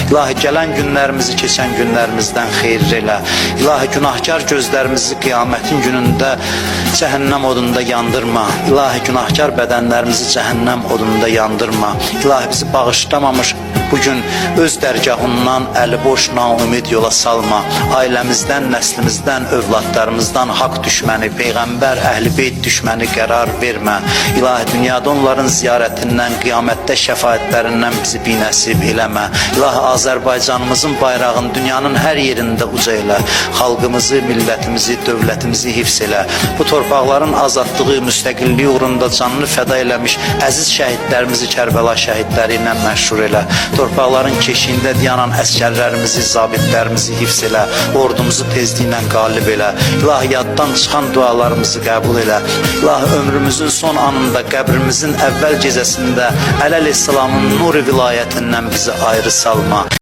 İlahi gələn günlərimizi keçən günlərimizdən xeyir elə. İlahi günahkar gözlərimizi qiyamətin günündə cəhənnəm odunda yandırma. İlahi günahkar bədənlərimizi cəhənnəm odunda yandırma. İlahi bizi bağışlamamış bugün öz dərgahından əli boş naümid yola salma. Ailəmizdən, nəslimizdən, övladlarımızdan haqq düşməni, Peyğəmbər, Əhl-i Beyt düşməni qərar vermə. İlahi dünyada onların ziyarətindən, qiyamətdə şəfaətlərindən bizi binəsib eləmə. İlahi Azərbaycanımızın bayrağını dünyanın hər yerində uca elə. Xalqımızı, millətimizi, dövlətimizi hifz elə. Bu torpaqların azadlığı, müstəqilliyi uğrunda canını fəda eləmiş əziz şəhidlərimizi Kərbəla şəhidləri ilə məşhur elə. Torpaqların keşiyində dayanan əskərlərimizi, zabitlərimizi hifz elə. Ordumuzu tezliklə qalib elə. İlahi yaddan çıxan dualarımızı qəbul elə. İlahi ömrümüzün son anında, qəbrimizin əvvəl gecəsində Əli əleyhissalamın nuru vilayətindən bizi ayrı salma.